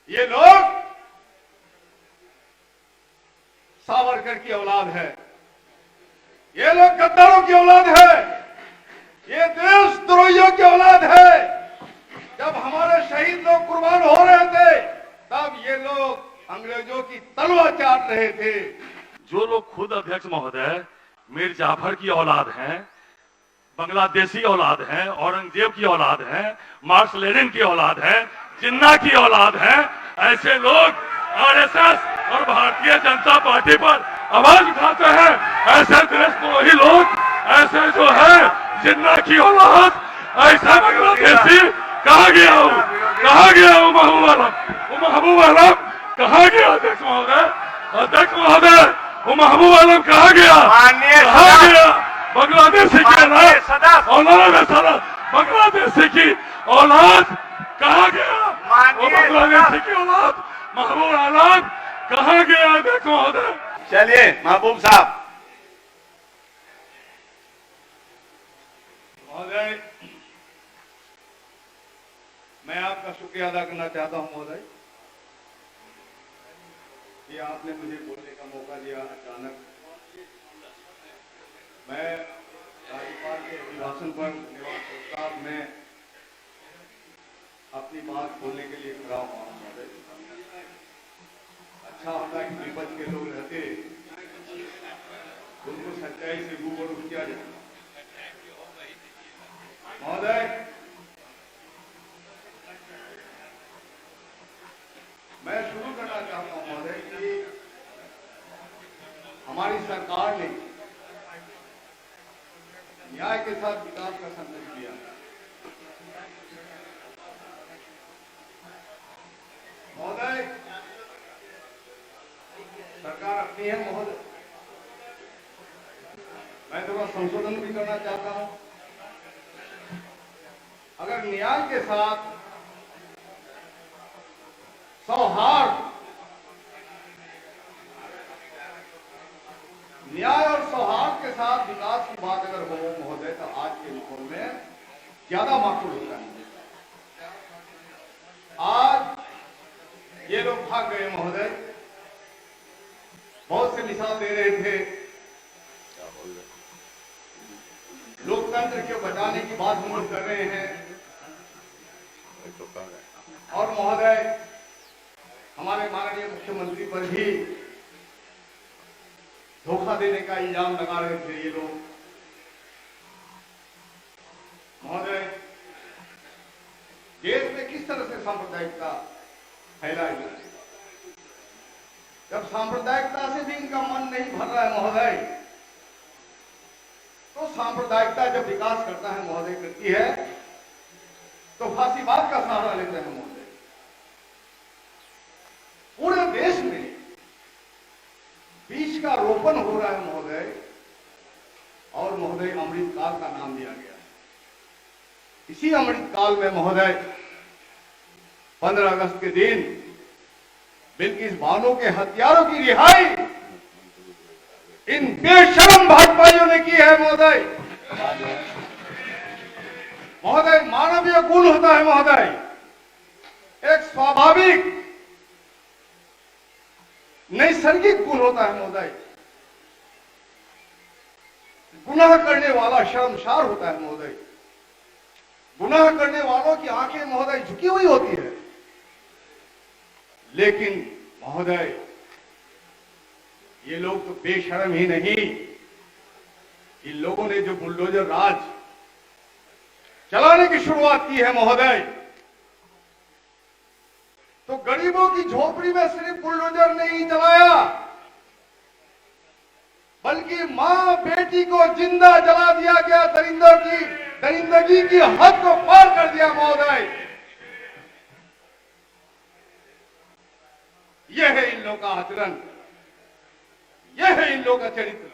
ये लोग सावरकर की औलाद है, ये लोग गद्दारों की औलाद है, ये देशद्रोहियों की औलाद है। जब हमारे शहीद लोग कुर्बान हो रहे थे तब ये लोग अंग्रेजों की तलवार चाट रहे थे। जो लोग खुद अध्यक्ष महोदय मीर जाफर की औलाद हैं, बांग्लादेशी औलाद हैं, औरंगजेब की औलाद हैं, मार्क्स लेनिन की औलाद है, जिन्ना की औलाद है, ऐसे लोग आरएसएस और भारतीय जनता पार्टी पर आवाज उठाते हैं। ऐसे देशद्रोही लोग, ऐसे जो है जिन्ना की औलाद, ऐसा बांग्लादेशी कहा गया हो, कहा गया हो महबूब आलम कहा गया अध्यक्ष महोदय, अध्यक्ष महोदय वो महबूब आलम कहा गया, कहा गया बांग्लादेशी की औलाद है, सारा बांग्लादेशी की औलाद कहा गया, वो बांग्लादेशी की औलाद महबूब आलम कहा गया अध्यक्ष महोदय। चलिए महबूब साहब। महोदय मैं आपका शुक्रिया अदा करना चाहता हूं महोदय कि आपने मुझे बोलने का मौका दिया। अचानक मैं राज्यपाल के अभिभाषण पर निवास प्रस्ताव में अपनी बात बोलने के लिए खड़ा हुआ महोदय। अच्छा होता कि विपक्ष के लोग रहते, उनको सच्चाई से रूबरू किया जाए। महोदय मैं शुरू करना चाहता हूं महोदय कि हमारी सरकार ने न्याय के साथ विकास का संदेश दिया। महोदय सरकार अपनी है महोदय, मैं थोड़ा संशोधन भी करना चाहता हूं। अगर न्याय के साथ सौहार्द, न्याय और सौहार्द के साथ विकास की बात अगर हो महोदय तो आज के माहौल में ज्यादा माकूल होता है। आज ये लोग भाग गए महोदय, बहुत से मिसाल दे रहे थे, लोकतंत्र को बचाने की बात हम लोग कर रहे हैं। और महोदय हमारे माननीय मुख्यमंत्री पर भी धोखा देने का इल्जाम लगा रहे थे ये लोग। महोदय देश में किस तरह से सांप्रदायिकता फैलाई जा रही है, जब सांप्रदायिकता से भी इनका मन नहीं भर रहा है महोदय, तो सांप्रदायिकता जब विकास करता है महोदय, करती है तो फांसीवाद का सहारा लेते हैं महोदय। पूरे देश में बीज का रोपण हो रहा है महोदय, और महोदय अमृत काल का नाम दिया गया है। इसी अमृत काल में महोदय 15 अगस्त के दिन बिल्किस बानो के हत्यारों की रिहाई इन बेशरम भाजपाइयों ने की है महोदय। महोदय मानवीय गुण होता है महोदय, एक स्वाभाविक नैसर्गिक गुण होता है महोदय। गुनाह करने वाला शर्मसार होता है महोदय, गुनाह करने वालों की आंखें महोदय झुकी हुई होती है। लेकिन महोदय ये लोग तो बेशर्म ही नहीं, इन लोगों ने जो बुलडोजर राज चलाने की शुरुआत की है महोदय, तो गरीबों की झोपड़ी में सिर्फ बुलडोजर नहीं चलाया, बल्कि मां बेटी को जिंदा जला दिया गया, दरिंदगी की हद को पार कर दिया महोदय। यह है इन लोगों का आचरण, यह है इन लोगों का चरित्र।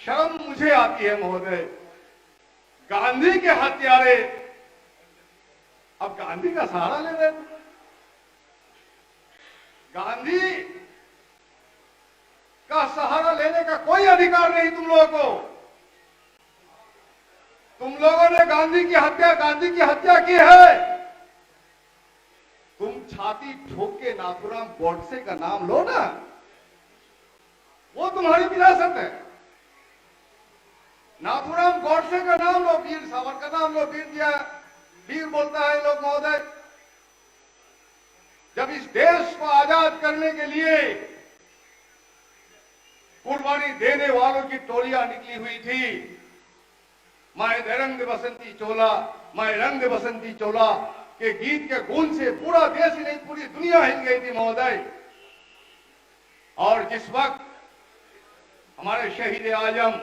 शर्म मुझे आती है महोदय, गांधी के हत्यारे अब गांधी का सहारा ले रहे हैं। गांधी का सहारा लेने का कोई अधिकार नहीं तुम लोगों को। तुम लोगों ने गांधी की हत्या की है। तुम छाती ठोक के नाथूराम गोडसे का नाम लो ना, वो तुम्हारी विरासत है। नाथूराम गोडसे का नाम लो, वीर सावरकर का नाम लो, वीर बोलता है लोग महोदय। जब इस देश को आजाद करने के लिए कुर्बानी देने वालों की टोलियां निकली हुई थी, माए रंग दे बसंती चोला, माए रंग दे बसंती चोला के गीत के गूंज से पूरा देश ही नहीं पूरी दुनिया हिल गई थी महोदय। और जिस वक्त हमारे शहीद आजम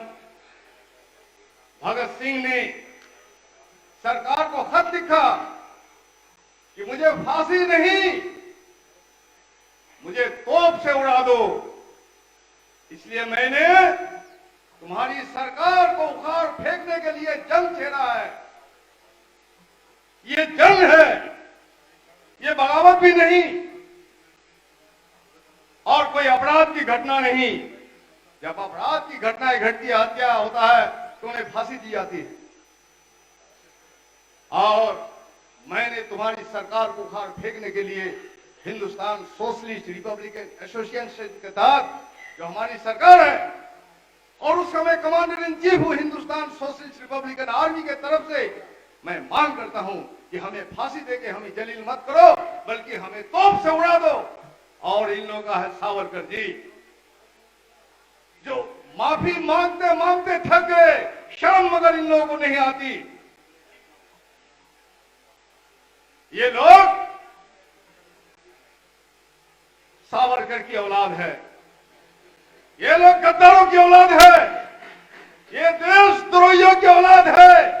भगत सिंह ने सरकार को खत लिखा कि मुझे फांसी नहीं, मुझे तोप से उड़ा दो, इसलिए मैंने तुम्हारी सरकार को उखाड़ फेंकने के लिए जंग छेड़ा है। ये जंग है, ये बगावत भी नहीं और कोई अपराध की घटना नहीं। जब अपराध की घटनाएं घटती है, हत्या होता है, तो उन्हें फांसी दी जाती है। और मैंने तुम्हारी सरकार को उखाड़ फेंकने के लिए हिंदुस्तान सोशलिस्ट रिपब्लिकन एसोसिएशन के तहत जो हमारी सरकार है, और उस समय कमांडर इन चीफ हूं हिंदुस्तान सोशलिस्ट रिपब्लिकन आर्मी के तरफ से, मैं मांग करता हूं कि हमें फांसी देके हमें जलील मत करो, बल्कि हमें तोप से उड़ा दो। और इन लोगों का है सावरकर जी, जो माफी मांगते मांगते थक गए, शर्म मगर इन लोगों को नहीं आती। ये लोग सावरकर की औलाद है, ये लोग गद्दारों की औलाद है, ये देशद्रोहियों की औलाद है।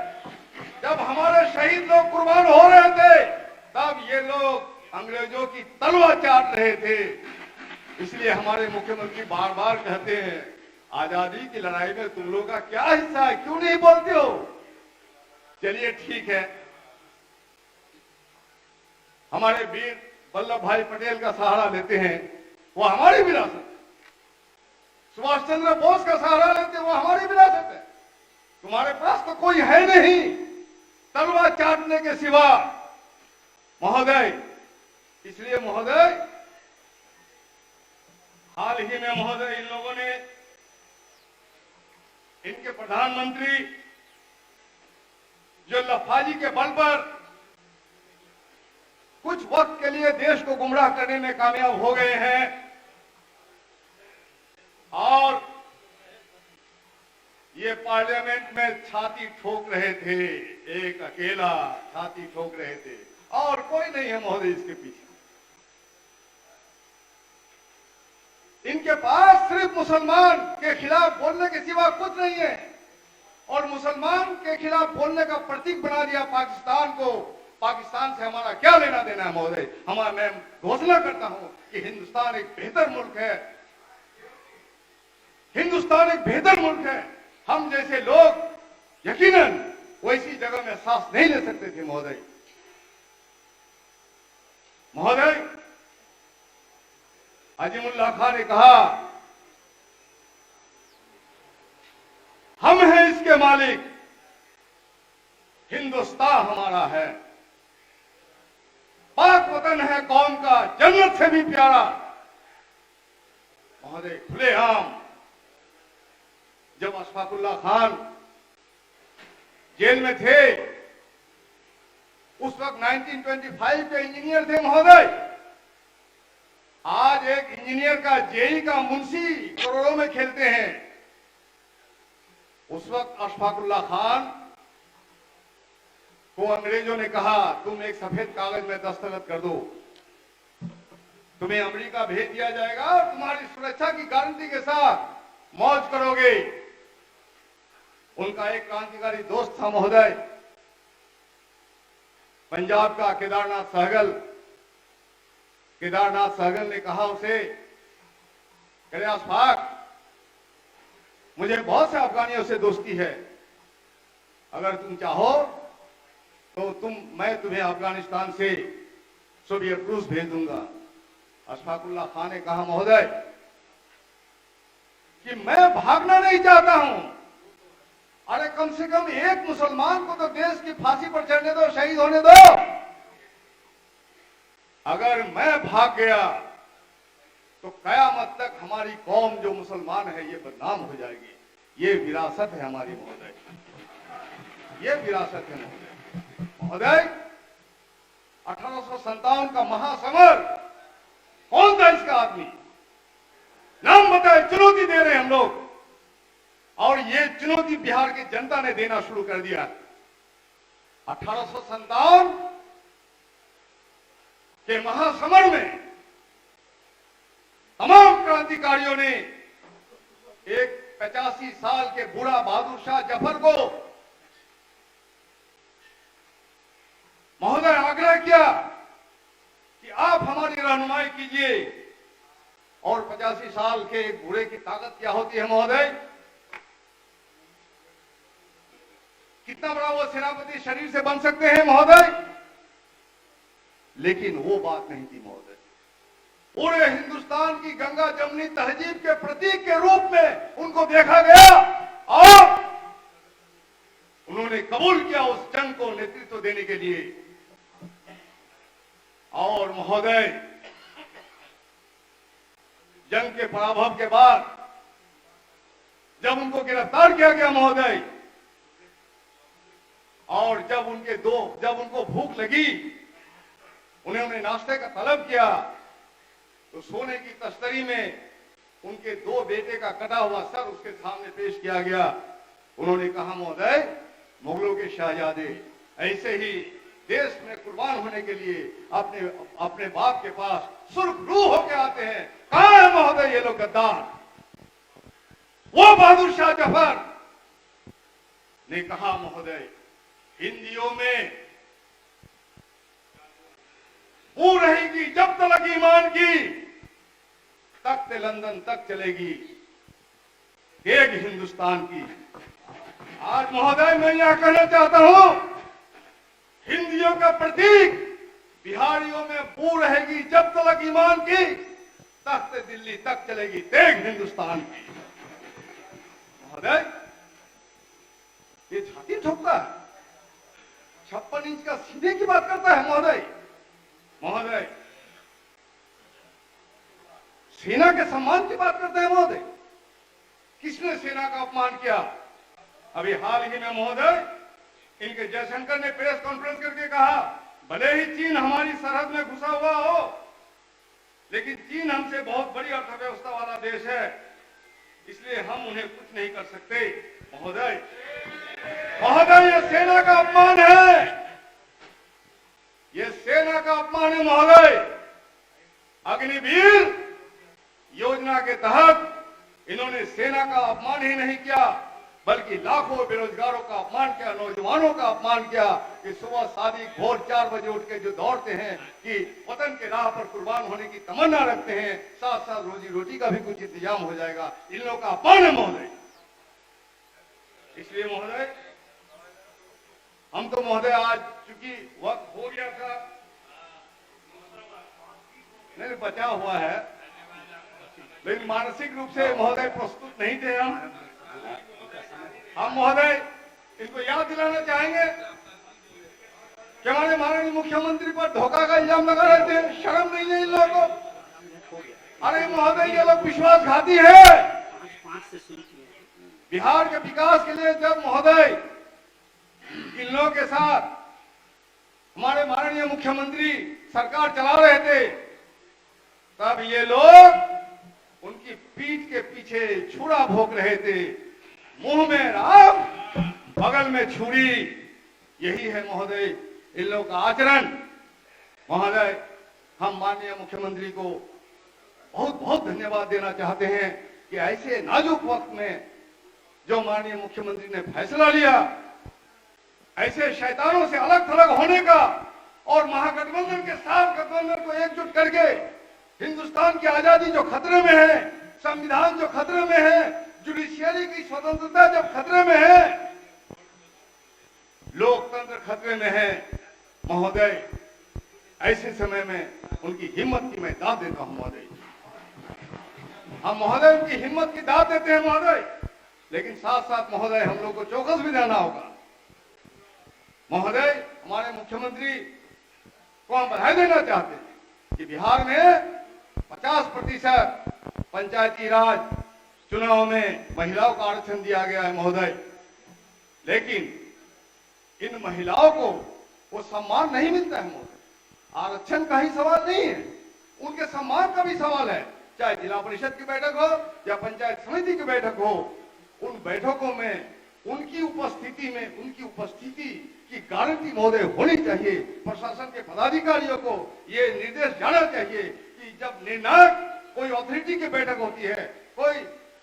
जब हमारे शहीद लोग कुर्बान हो रहे थे, तब ये लोग अंग्रेजों की तलवार चाट रहे थे। इसलिए हमारे मुख्यमंत्री बार बार कहते हैं, आजादी की लड़ाई में तुम लोग का क्या हिस्सा है, क्यों नहीं बोलते हो? चलिए ठीक है, हमारे वीर वल्लभ भाई पटेल का सहारा लेते हैं, वो हमारी विरासत। सुभाष चंद्र बोस का सहारा लेते, वो हमारी विरासत है। तुम्हारे पास तो कोई है नहीं तलवार चाटने के सिवा महोदय। इसलिए महोदय, हाल ही में महोदय इन लोगों ने, इनके प्रधानमंत्री जो लफाजी के बल पर कुछ वक्त के लिए देश को गुमराह करने में कामयाब हो गए हैं, और ये पार्लियामेंट में छाती ठोक रहे थे, एक अकेला छाती ठोक रहे थे, और कोई नहीं है महोदय इसके पीछे। इनके पास सिर्फ मुसलमान के खिलाफ बोलने के सिवा कुछ नहीं है, और मुसलमान के खिलाफ बोलने का प्रतीक बना दिया पाकिस्तान को। पाकिस्तान से हमारा क्या लेना देना है महोदय? मैं घोषणा करता हूं कि हिंदुस्तान एक बेहतर मुल्क है, हिंदुस्तान एक बेहतर मुल्क है। हम जैसे लोग यकीनन वैसी जगह में सांस नहीं ले सकते थे महोदय। महोदय, अजीमुल्लाह खान ने कहा, हम हैं इसके मालिक, हिंदुस्तान हमारा है, पाक वतन है कौम का, जन्नत से भी प्यारा। महोदय, खुलेआम जब अशफाकुल्लाह खान जेल में थे, उस वक्त 1925 के इंजीनियर थे महोदय। आज एक इंजीनियर का, जेई का मुंशी करोड़ों में खेलते हैं। उस वक्त अशफाकुल्लाह खान को अंग्रेजों ने कहा, तुम एक सफेद कागज में दस्तखत कर दो, तुम्हें अमेरिका भेज दिया जाएगा और तुम्हारी सुरक्षा की गारंटी के साथ मौज करोगे। उनका एक क्रांतिकारी दोस्त था महोदय, पंजाब का केदारनाथ सहगल। केदारनाथ सहगल ने कहा उसे, कहे अशफाक, मुझे बहुत से अफगानियों से दोस्ती है, अगर तुम चाहो तो मैं तुम्हें अफगानिस्तान से सोवियत रूस भेज दूंगा। अशफाकुल्लाह खान ने कहा, महोदय कि मैं भागना नहीं चाहता हूं, अरे कम से कम एक मुसलमान को तो देश की फांसी पर चढ़ने दो, शहीद होने दो। अगर मैं भाग गया तो कयामत तक हमारी कौम जो मुसलमान है ये बदनाम हो जाएगी। ये विरासत है हमारी महोदय, ये विरासत है महोदय। महोदय 1857 का महासमर, कौन था इसका आदमी? नाम बताए, चुनौती दे रहे हैं हम लोग, और ये चुनौती बिहार की जनता ने देना शुरू कर दिया। 1857 के महासमर में तमाम क्रांतिकारियों ने एक 85 साल के बूढ़ा बहादुर शाह जफर को महोदय आग्रह किया कि आप हमारी रहनुमाई कीजिए। और 85 साल के एक बूढ़े की ताकत क्या होती है महोदय? कितना बड़ा वो सेनापति शरीर से बन सकते हैं महोदय, लेकिन वो बात नहीं थी महोदय। पूरे हिंदुस्तान की गंगा जमनी तहजीब के प्रतीक के रूप में उनको देखा गया और उन्होंने कबूल किया उस जंग को नेतृत्व देने के लिए। और महोदय जंग के पराभव के बाद जब उनको गिरफ्तार किया गया महोदय, और जब उनको भूख लगी, उन्होंने नाश्ते का तलब किया, तो सोने की तश्तरी में उनके 2 बेटे का कटा हुआ सर उसके सामने पेश किया गया। उन्होंने कहा महोदय, मुगलों के शहजादे ऐसे ही देश में कुर्बान होने के लिए अपने बाप के पास सुर्खरू होके आते हैं। कहां है महोदय ये लोग गद्दार? वो बहादुर शाह जफर ने कहा महोदय, हिंदियों में वो रहेगी जब तक ईमान की, तख्त लंदन तक चलेगी एक हिंदुस्तान की। आज महोदय मैं यह कहना चाहता हूं, हिंदियों का प्रतीक बिहारियों में वो रहेगी जब तक ईमान की, तख्त दिल्ली तक चलेगी तेग हिंदुस्तान की। महोदय ये छाती ठोकता है, 56 इंच का सीने की बात करता है महोदय। महोदय सेना के सम्मान की बात करते हैं महोदय। किसने सेना का अपमान किया? अभी हाल ही में महोदय इनके जयशंकर ने प्रेस कॉन्फ्रेंस करके कहा, भले ही चीन हमारी सरहद में घुसा हुआ हो, लेकिन चीन हमसे बहुत बड़ी अर्थव्यवस्था वाला देश है, इसलिए हम उन्हें कुछ नहीं कर सकते। महोदय ये सेना का अपमान है, ये सेना का अपमान है महोदय। अग्निवीर योजना के तहत इन्होंने सेना का अपमान ही नहीं किया, बल्कि लाखों बेरोजगारों का अपमान किया, नौजवानों का अपमान किया कि सुबह शादी भोर 4 बजे उठ के जो दौड़ते हैं कि वतन के राह पर कुर्बान होने की तमन्ना रखते हैं, साथ साथ रोजी रोटी का भी कुछ इंतजाम हो जाएगा। इन लोगों का अपमान है महोदय। इसलिए महोदय हम तो महोदय आज चूंकि वक्त हो गया था, नहीं बचा हुआ है, लेकिन मानसिक रूप से महोदय प्रस्तुत नहीं थे हम महोदय इनको याद दिलाना चाहेंगे कि हमारे माननीय मुख्यमंत्री पर धोखा का इल्जाम लगा रहे थे। शर्म नहीं है इन लोगों को? अरे महोदय ये लोग विश्वासघाती है। बिहार के विकास के लिए जब महोदय इन लोगों के साथ हमारे माननीय मुख्यमंत्री सरकार चला रहे थे, तब ये लोग उनकी पीठ के पीछे छुरा भोंक रहे थे। मुंह में राम, बगल में छुरी, यही है महोदय इन लोगों का आचरण। महोदय हम माननीय मुख्यमंत्री को बहुत बहुत धन्यवाद देना चाहते हैं कि ऐसे नाजुक वक्त में जो माननीय मुख्यमंत्री ने फैसला लिया ऐसे शैतानों से अलग थलग होने का और महागठबंधन के साथ गठबंधन को एकजुट करके हिंदुस्तान की आजादी जो खतरे में है, संविधान जो खतरे में है, जुडिशियरी की स्वतंत्रता जब खतरे में है, लोकतंत्र खतरे में है, महोदय ऐसे समय में उनकी हिम्मत की मैं दाद देता हूं महोदय। हम महोदय उनकी हिम्मत की दाद देते हैं महोदय, लेकिन साथ साथ महोदय हम लोग को चौकस भी रहना होगा। महोदय हमारे मुख्यमंत्री को हम बधाई देना चाहते हैं कि बिहार में 50% पंचायती राज चुनाव में महिलाओं को आरक्षण दिया गया है महोदय, लेकिन इन महिलाओं को वो सम्मान नहीं मिलता है महोदय। आरक्षण का ही सवाल नहीं है, उनके सम्मान का भी सवाल है। चाहे जिला परिषद की बैठक हो या पंचायत समिति की बैठक हो, उन बैठकों में उनकी उपस्थिति की गारंटी महोदय होनी चाहिए। प्रशासन के पदाधिकारियों को ये निर्देश जाना चाहिए कि जब निर्णायक कोई अथॉरिटी की बैठक होती है, कोई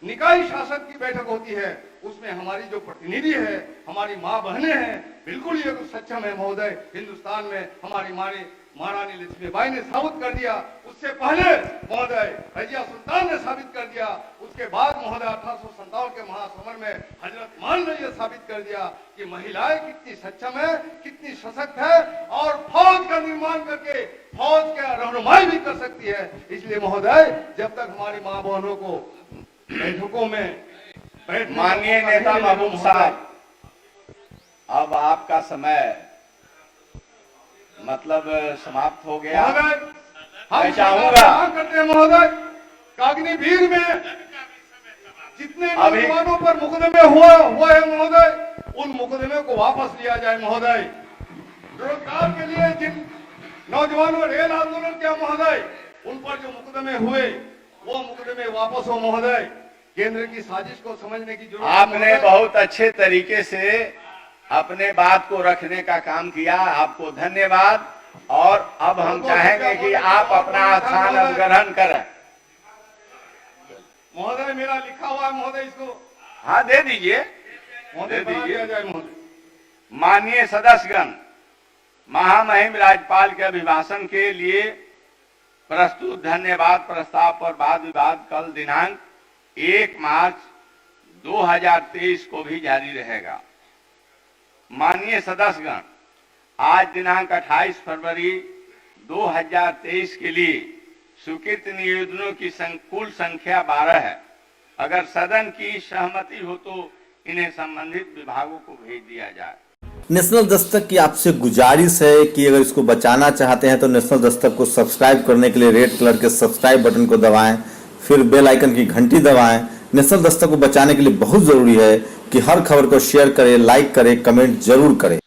निकाय शासन की बैठक होती है, उसमें हमारी जो प्रतिनिधि है, हमारी माँ बहनें हैं, बिल्कुल ये सक्षम है महोदय। हिंदुस्तान में हमारी महारानी लक्ष्मीबाई ने साबित कर दिया, उससे पहले महोदय रजिया सुल्तान ने साबित कर दिया, उसके बाद महोदय 1857 के महासमर में हजरत मान ने यह साबित कर दिया कि महिलाएं कितनी सक्षम है, कितनी सशक्त है और फौज का निर्माण करके फौज का रहनुमाई भी कर सकती है। इसलिए महोदय जब तक हमारी माँ बहनों को बैठकों में माननीय नेता महबूब साहब, अब आपका समय मतलब समाप्त हो गया। मैं चाहूंगा करते हैं महोदय, कागनीवीर में जितने नौजवानों पर मुकदमे हुआ है महोदय, उन मुकदमे को वापस लिया जाए महोदय। रोजगार के लिए जिन नौजवानों रेल आंदोलन किया महोदय, उन पर जो मुकदमे हुए वो मुकदमे वापस हो महोदय। केंद्र की साजिश को समझने की जरूरत है। आपने बहुत अच्छे तरीके से अपने बात को रखने का काम किया, आपको धन्यवाद। और अब हम चाहेंगे कि आप अपना स्थान अब ग्रहण करें। महोदय मेरा लिखा हुआ है महोदय, इसको हाँ दे दीजिए, महोदय बना दिया जाए महोदय। माननीय सदस्यगण, महामहिम राज्यपाल के अभिभाषण के लिए प्रस्तुत धन्यवाद प्रस्ताव पर वाद विवाद कल दिनांक 1 मार्च 2023 को भी जारी रहेगा। माननीय सदस्यगण, आज दिनांक 28 फरवरी 2023 के लिए स्वीकृत निवेदनों की कुल संख्या 12 है। अगर सदन की सहमति हो तो इन्हें संबंधित विभागों को भेज दिया जाए। नेशनल दस्तक की आपसे गुजारिश है कि अगर इसको बचाना चाहते हैं तो नेशनल दस्तक को सब्सक्राइब करने के लिए रेड कलर के सब्सक्राइब बटन को दबाएं, फिर बेल आइकन की घंटी दबाएं। नेशनल दस्तक को बचाने के लिए बहुत जरूरी है कि हर खबर को शेयर करें, लाइक करें, कमेंट जरूर करें।